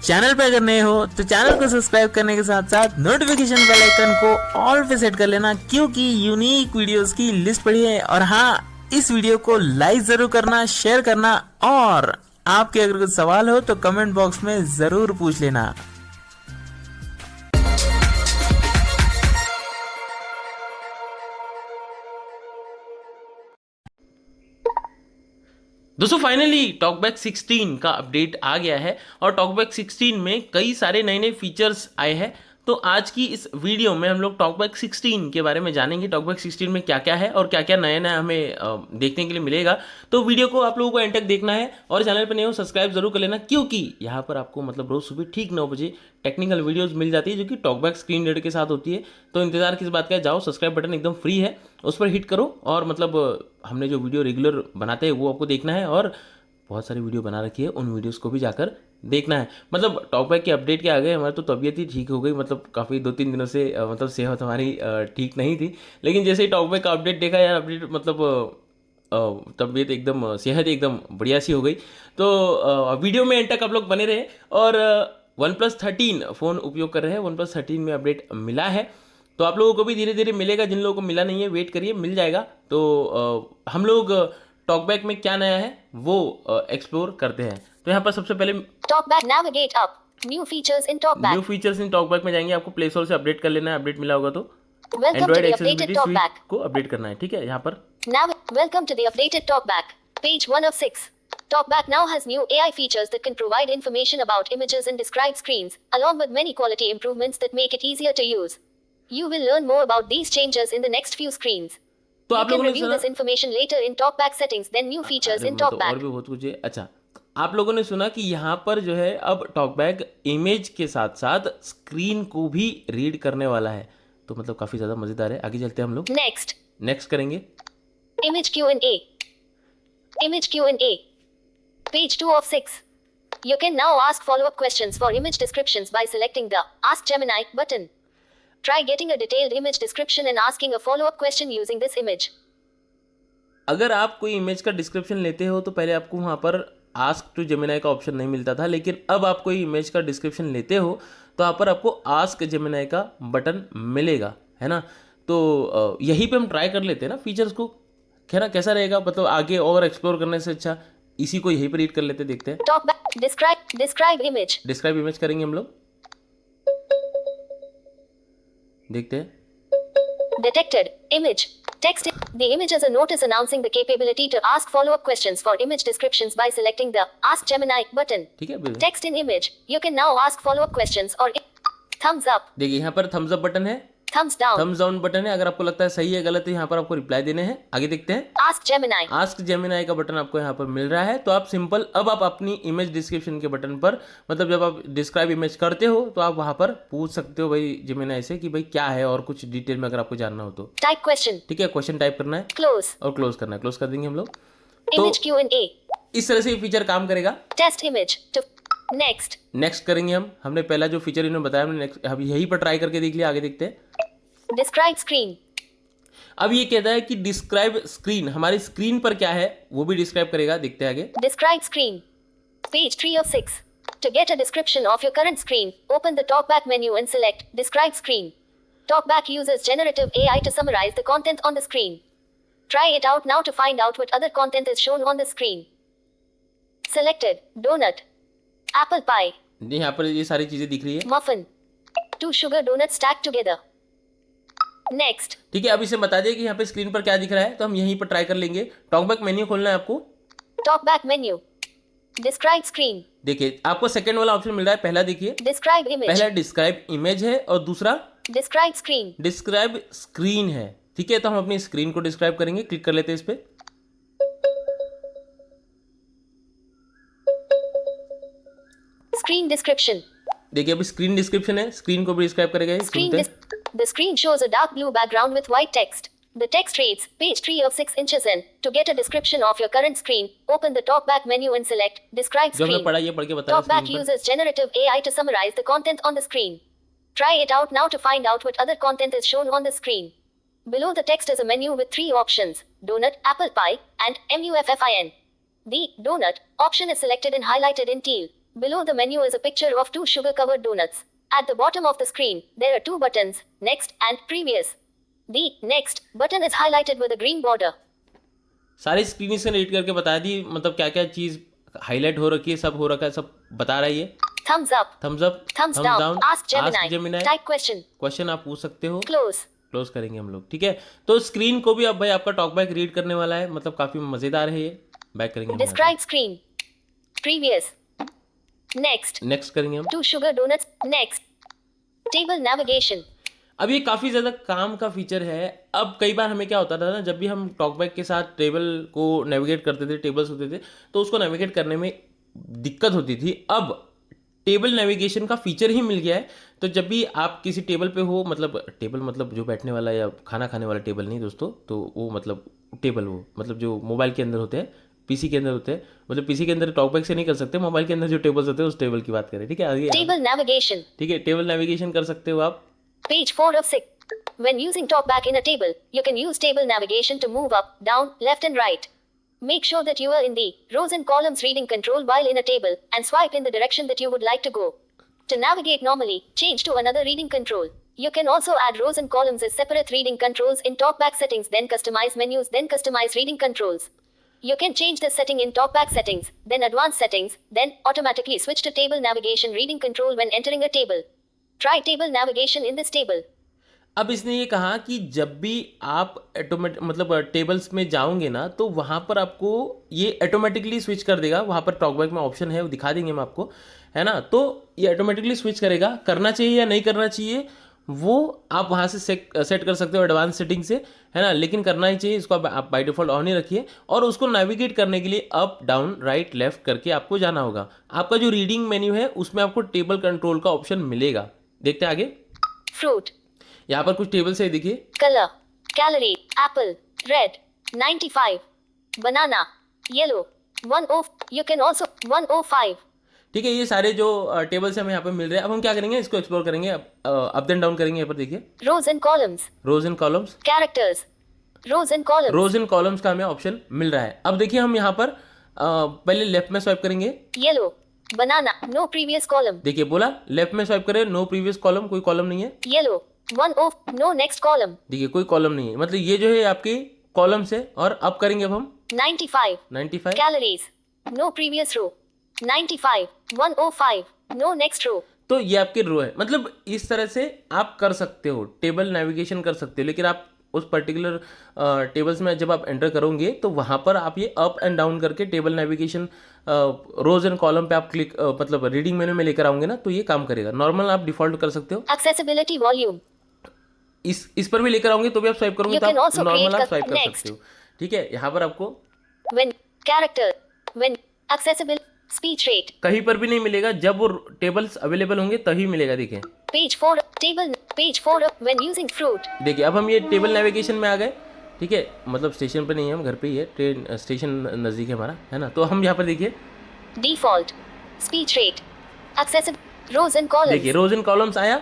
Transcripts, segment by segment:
Channel पे अगर नए हो तो चैनल को सब्सक्राइब करने के साथ साथ नोटिफिकेशन बेल आइकन को ऑल पे सेट कर लेना, क्योंकि यूनिक वीडियोस की लिस्ट पड़ी है। और हाँ, इस वीडियो को लाइक जरूर करना, शेयर करना, और आपके अगर कुछ सवाल हो तो कमेंट बॉक्स में जरूर पूछ लेना। दोस्तों फाइनली टॉकबैक 16 का अपडेट आ गया है और टॉकबैक 16 में कई सारे नए नए फीचर्स आए हैं। तो आज की इस वीडियो में हम लोग टॉकबैक 16 के बारे में जानेंगे। टॉकबैक 16 में क्या क्या है और क्या क्या नया नया हमें देखने के लिए मिलेगा। तो वीडियो को आप लोगों को एंड तक देखना है और चैनल पर नए हो सब्सक्राइब जरूर कर लेना, क्योंकि यहाँ पर आपको मतलब रोज सुबह ठीक 9 बजे टेक्निकल वीडियोस मिल जाती है जो कि टॉकबैक स्क्रीन रीडर के साथ होती है। तो इंतजार किस बात का है, जाओ सब्सक्राइब बटन एकदम फ्री है, उस पर हिट करो और मतलब हमने जो वीडियो रेगुलर बनाते हैं वो आपको देखना है। और बहुत सारी वीडियो बना रखी है, उन वीडियोस को भी जाकर देखना है। मतलब टॉकबैक के अपडेट के आगे हमारी तो तबीयत ही ठीक हो गई। मतलब काफ़ी 2-3 दिनों से मतलब सेहत हमारी ठीक नहीं थी, लेकिन जैसे ही टॉकबैक का अपडेट देखा यार, अपडेट मतलब तबीयत एकदम, सेहत एकदम बढ़िया सी हो गई। तो वीडियो में एंड तक आप लोग बने रहे। और OnePlus 13 फ़ोन उपयोग कर रहे हैं, OnePlus 13 में अपडेट मिला है, तो आप लोगों को भी धीरे धीरे मिलेगा। जिन लोगों को मिला नहीं है वेट करिए, मिल जाएगा। तो हम लोग टॉकबैक में क्या नया है वो एक्सप्लोर करते हैं। तो यहाँ पर सबसे पहले talkback navigate up new features in talkback. New features in talkback में जाएंगे, आपको प्ले स्टोर से अपडेट कर लेना है। अपडेट मिला होगा तो welcome to Android the accessibility updated suite TalkBack. को अपडेट करना है। ठीक है, यहाँ पर Welcome to the updated TalkBack. Page 1 of 6. TalkBack now has new AI features that can provide information about images and describe screens, along with many quality improvements that make it easier to use. You will learn more about these changes in the next few screens. तो You आप can लोगों ने review सुना this information later in TalkBack settings, then new features in मतलब और TalkBack. भी बहुत कुछ है। अच्छा, आप लोगों ने सुना कि यहाँ पर जो है अब टॉकबैक इमेज के साथ साथ स्क्रीन को भी रीड करने वाला है। तो मतलब काफ़ी ज़्यादा मज़ेदार है। आगे चलते हैं हम लोग, नेक्स्ट करेंगे। Image Q&A. Image Q&A. Page 2 of 6. You can now ask follow-up questions for image descriptions by selecting the Ask Gemini button. Try getting a detailed image description and asking a follow-up question using this image. अगर आप कोई image का description लेते हो तो पहले आपको वहाँ पर आस्क टू जेमिनाई का ऑप्शन नहीं मिलता था, लेकिन अब आप कोई इमेज का डिस्क्रिप्शन लेते हो तो यहाँ पर आपको आस्क जेमिनाई का बटन मिलेगा, है ना। तो यहीं पे हम ट्राई कर लेते हैं ना फीचर्स को, है ना। कैसा रहेगा मतलब आगे और एक्सप्लोर करने से अच्छा इसी को यहीं पर रीड कर लेते, देखते हैं। Describe image. डिस्क्राइब इमेज करेंगे हम लोग, देखते हैं। Detected image. Text. The image is a notice announcing the capability to ask follow-up questions for image descriptions by selecting the Ask Gemini button. ठीक है, Text in image. You can now ask follow-up questions or thumbs up. देखिए यहाँ पर Thums up button है, Thumbs down. Thumbs down button है। अगर आपको लगता है सही है गलत है, यहाँ पर आपको रिप्लाई देने हैं। आगे देखते हैं। Ask Gemini. आस्क जेमिनाई का बटन आपको यहाँ पर मिल रहा है। तो आप सिंपल अब आप अपनी इमेज डिस्क्रिप्शन के बटन पर, मतलब जब आप डिस्क्राइब इमेज करते हो तो आप वहाँ पर पूछ सकते हो भाई जेमिनाई से कि भाई क्या है, और कुछ डिटेल में अगर आपको जानना हो तो। Type question. ठीक है, क्वेश्चन टाइप करना है Close. और क्लोज करना है। क्लोज कर देंगे हम लोग। Image Q&A. इस तरह से ये फीचर काम करेगा। Test image. To next. Next करेंगे हम। हमने पहला जो फीचर इन्होंने बताया हमने नेक्स्ट अब यहीं पर ट्राई करके देख लिया। आगे देखते हैं। Describe screen. अब ये कहता है कि डिस्क्राइब स्क्रीन, हमारी स्क्रीन पर क्या है वो भी डिस्क्राइब करेगा। देखते हैं आगे। Describe screen. Page 3 of 6. To get a description of your current screen, open the TalkBack menu and select Describe Screen. TalkBack uses generative AI to summarize the content on the screen. Try it out now to find out what other content is shown on the screen. Selected donut, apple pie, यहाँ पर ये सारी चीजें दिख रही है। muffin, 2 sugar donuts stacked together. Next. ठीक है, अब इसे बता दिए कि यहाँ पे स्क्रीन पर क्या दिख रहा है, तो हम यहीं पर ट्राई कर लेंगे। टॉकबैक मेन्यू खोलना है आपको। TalkBack menu. Describe screen. देखिए आपको सेकंड वाला ऑप्शन मिल रहा है। पहला देखिए, Describe image. पहला डिस्क्राइब इमेज है और दूसरा Describe screen. डिस्क्राइब स्क्रीन है। ठीक है, तो हम अपनी स्क्रीन को डिस्क्राइब करेंगे। क्लिक कर लेते हैं इस पे। Screen description. देखिए अभी स्क्रीन डिस्क्रिप्शन है, स्क्रीन को भी डिस्क्राइब करेगा। The screen shows a dark blue background with white text. The text reads, page 3 of 6 inches in. To get a description of your current screen, open the TalkBack menu and select Describe जो हमने Screen. पढ़ा ये पढ़ के बता TalkBack uses generative AI to summarize the content on the screen. Try it out now to find out what other content is shown on the screen. Below the text is a menu with 3 options: donut, apple pie, and MUFFIN. The donut option is selected and highlighted in teal. Below the menu is a picture of two sugar-covered donuts. At the bottom of the screen, there are two buttons, Next and Previous. The Next button is highlighted with a green border. सारी screen इसने read करके बता दी, मतलब क्या क्या चीज highlight हो रखी है, सब हो रखा है, सब बता रहा है ये। Thumbs up. Thumbs up, Thumbs down. Ask Gemini. Gemini. Type question. Question आप पूछ सकते हो। Close. क्लोज करेंगे हम लोग, ठीक है। तो स्क्रीन को भी अब भाई आपका टॉकबैक रीड करने वाला है, मतलब काफी मजेदार है ये। बैक करेंगे हम यहाँ Describe screen. Previous. Next. पे। नेक्स्ट करेंगे हम। Two sugar donuts. Next. Table navigation. अब ये काफ़ी ज़्यादा काम का फीचर है। अब कई बार हमें क्या होता था ना, जब भी हम टॉकबैक के साथ टेबल को नेविगेट करते थे, टेबल्स होते थे, तो उसको नेविगेट करने में दिक्कत होती थी। अब टेबल नेविगेशन का फीचर ही मिल गया है। तो जब भी आप किसी टेबल पे हो, मतलब टेबल मतलब जो बैठने वाला या खाना खाने वाला टेबल नहीं दोस्तों, तो वो मतलब टेबल, वो मतलब जो मोबाइल के अंदर होते हैं, पीसी के अंदर होते हैं, मतलब पीसी के अंदर टॉकबैक से नहीं कर सकते, मोबाइल के अंदर जो टेबल्स होते हैं उस टेबल की बात करें, ठीक है। आगे Table navigation. ठीक है, टेबल नेविगेशन कर सकते हो आप। Page 4 of 6. When using TalkBack in a table, you can use table navigation to move up, down, left and right. Make sure that you are in the rows and columns reading control while in a table and swipe in the direction that you would like to go. To navigate normally, change to another reading control. You can also add rows and columns as separate reading controls in TalkBack settings, then customize menus, then customize reading controls. You can change this setting in TalkBack settings, then advanced settings, then automatically switch to table navigation reading control when entering a table. Try table navigation in this table. अब इसने ये कहा कि जब भी आप मतलब tables में जाओगे ना, तो वहाँ पर आपको ये ऑटोमेटिकली स्विच कर देगा। वहाँ पर टॉकबैक में ऑप्शन है, वो दिखा देंगे हम आपको, है ना। तो ये ऑटोमेटिकली स्विच करेगा। करना चाहिए या नहीं करना चाहिए वो आप वहाँ से सेट कर सकते हो एडवांस सेटिंग से, है ना। लेकिन करना ही चाहिए, इसको आप बाय डिफॉल्ट ऑन ही रखिए। और उसको नेविगेट करने के लिए अप डाउन राइट लेफ्ट करके आपको जाना होगा। आपका जो रीडिंग मेन्यू है उसमें आपको टेबल कंट्रोल का ऑप्शन मिलेगा। देखते हैं आगे। Fruit. यहाँ पर कुछ टेबल्स है, देखिए। Color. Calorie. Apple. Red. 95. Banana. Yellow. 10. You can also 105. ठीक है, ये सारे जो टेबल्स हमें यहाँ पे मिल रहे हैं। अब हम क्या करेंगे, इसको एक्सप्लोर करेंगे। अप एंड डाउन करेंगे। यहाँ पर देखिए Rows and columns. Rows and columns. Characters. Rows and columns. Rows and columns का हमें ऑप्शन मिल रहा है। अब देखिए हम यहाँ पर पहले लेफ्ट में स्वाइप करेंगे। Yellow. Banana. No previous column. देखिए बोला लेफ्ट में स्वाइप करें, नो प्रीवियस कॉलम, कोई कॉलम नहीं है। Yellow. 10. No next column. देखिए कोई कॉलम नहीं है, मतलब ये जो है आपके कॉलम्स है। और अब करेंगे अब हम 95. 95। Calories. No previous row. 95. 105. No next row. तो ये आपके रो है। मतलब इस तरह से आप कर सकते हो, टेबल नेविगेशन कर सकते हो। लेकिन आप उस पर्टिकुलर टेबल्स में जब आप एंटर करोगे तो वहाँ पर आप ये अप एंड डाउन करके table navigation rows and column पे आप क्लिक मतलब रीडिंग मेन्यू में लेकर आओगे ना, तो ये काम करेगा। नॉर्मल आप डिफॉल्ट कर सकते हो। Accessibility volume. इस पर भी लेकर आओगे तो भी आप स्वाइप करोगे You तो can आप also नॉर्मल create आप स्वाइप कर next. सकते हो, ठीक है। यहाँ पर आपको When character. When accessible. Speech rate. कहीं पर भी नहीं मिलेगा, जब वो टेबल्स अवेलेबल होंगे तभी मिलेगा। देखिए Page 4. Table. Page 4. When using fruit. देखिए अब हम ये टेबल नेविगेशन में आ गए, ठीक है। मतलब स्टेशन पर नहीं है, हम घर पे ही है, ट्रेन स्टेशन नज़दीक है हमारा, है ना। तो हम यहाँ पर देखिए Default. Speech rate. Accessible. Rows and columns. देखिए रोज एंड कॉलम्स आया।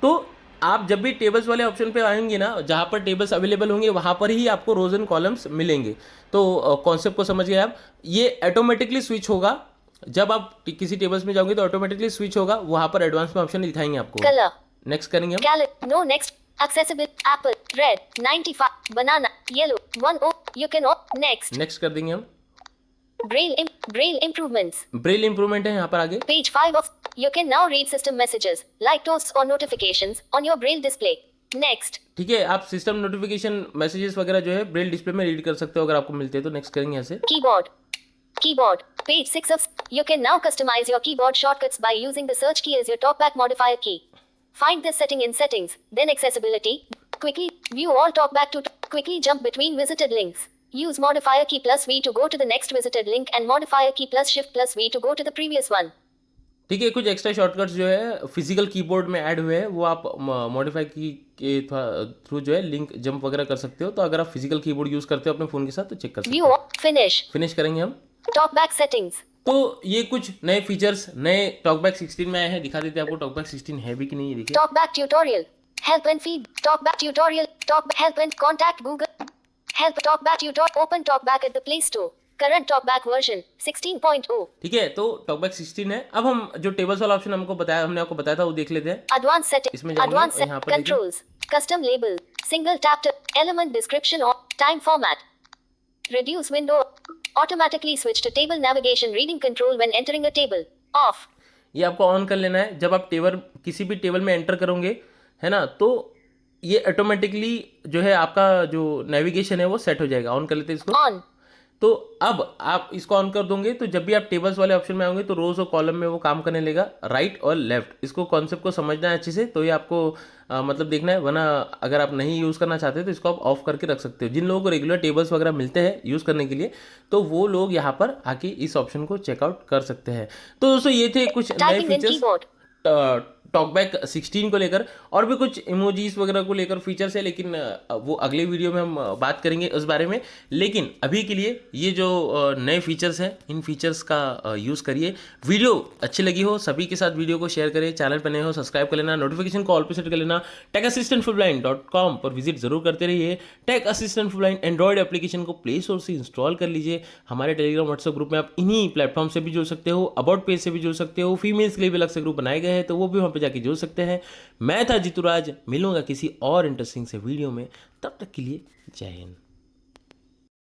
तो आप जब भी टेबल्स वाले ऑप्शन पे आएंगे ना, जहाँ पर टेबल्स अवेलेबल होंगे वहाँ पर ही आपको रोज एंड कॉलम्स मिलेंगे। तो कॉन्सेप्ट को समझ गए आप। ये ऑटोमेटिकली स्विच होगा जब आप किसी टेबल्स में जाओगे, तो ऑटोमेटिकली स्विच होगा। वहाँ पर एडवांस में ऑप्शन दिखाएंगे आपको। Color. नेक्स्ट करेंगे हम। No next. Accessible. Apple. Red. 95. Banana. Yellow. 10. You can next. Next कर देंगे हम। Braille improvements. ब्रेल इंप्रूवमेंट है यहाँ पर आगे। Page 5 of. You can now read system messages, like toasts or notifications, on your Braille display. Next. ठीक है, आप सिस्टम नोटिफिकेशन मैसेजेस वगैरह जो है ब्रेल डिस्प्ले में रीड कर सकते हो अगर आपको मिलते हैं तो। नेक्स्ट करेंगे यहाँ से। Keyboard. Keyboard. Page 6 of. You can now customize your keyboard shortcuts by using the search key as your talkback modifier key. Find this setting in settings, then accessibility. Quickly view all talkback to quickly jump between visited links. Use modifier key plus V to go to the next visited link and modifier key plus shift plus V to go to the previous one. ठीक है, कुछ extra shortcuts जो है physical keyboard में add हुए हैं, वो आप मॉडिफाई की के थ्रू जो है लिंक जंप वगैरह कर सकते हो। तो अगर आप फिजिकल कीबोर्ड यूज करते हो अपने फोन के साथ तो चेक कर सकते View हो। finish. फिनिश करेंगे हम। Talkback settings. तो ये कुछ नए फीचर्स नए टॉकबैक 16 में आए हैं। दिखा देते हैं आपको टॉकबैक 16 है भी कि नहीं, ये देखिए। Talkback tutorial. Help and feed. Talkback tutorial. Talk help and contact Google. Help talkback tutorial. Open talkback at the Play Store. Current TalkBack version 16.0. ठीक है, तो टॉकबैक 16 है। अब हम जो टेबल्स वाला ऑप्शन हमने आपको बताया था वो देख लेते हैं। Advanced setting. इसमें जाएंगे Advanced और यहाँ पर देखिए controls. Custom label. Single tap to element description or time format. Reduce window. Automatically switch to table navigation reading control when entering a table. Off. ये आपको ऑन कर लेना है। जब आप टेबल किसी भी टेबल में एंटर करोगे, है ना, तो ये ऑटोमेटिकली जो है आपका जो नेविगेशन है वो सेट हो जाएगा। ऑन कर लेते हैं इसको। On. तो अब आप इसको ऑन कर दोगे तो जब भी आप टेबल्स वाले ऑप्शन में आओगे तो रोज और कॉलम में वो काम करने लगेगा, राइट और लेफ्ट। इसको कॉन्सेप्ट को समझना है अच्छे से, तो ये आपको मतलब देखना है, वरना अगर आप नहीं यूज़ करना चाहते तो इसको आप ऑफ करके रख सकते हो। जिन लोगों को रेगुलर टेबल्स वगैरह मिलते हैं यूज़ करने के लिए, तो वो लोग यहाँ पर आके इस ऑप्शन को चेकआउट कर सकते हैं। तो दोस्तों ये थे कुछ नए Typing in features keyboard. Talkback 16 को लेकर, और भी कुछ इमोजीज वगैरह को लेकर फीचर्स है, लेकिन वो अगले वीडियो में हम बात करेंगे उस बारे में। लेकिन अभी के लिए ये जो नए फीचर्स हैं, इन फीचर्स का यूज़ करिए। वीडियो अच्छी लगी हो सभी के साथ वीडियो को शेयर करें, चैनल पर नए हो सब्सक्राइब कर लेना, नोटिफिकेशन को ऑल पे सेट कर लेना। techassistantforblind.com पर विजिट जरूर करते रहिए। Tech assistant for blind Android application को प्ले स्टोर से इंस्टॉल कर लीजिए। हमारे टेलीग्राम व्हाट्सएप ग्रुप में आप इन्हीं प्लेटफॉर्म से भी जुड़ सकते हो, अबाउट पेज से भी जुड़ सकते हो, फीमेल्स के लिए भी अलग से ग्रुप बनाए गए हैं, तो वो भी वहाँ पे जाके जुड़ सकते हैं। मैं था जीतू राज, मिलूंगा किसी और इंटरेस्टिंग से वीडियो में, तब तक के लिए जय हिंद।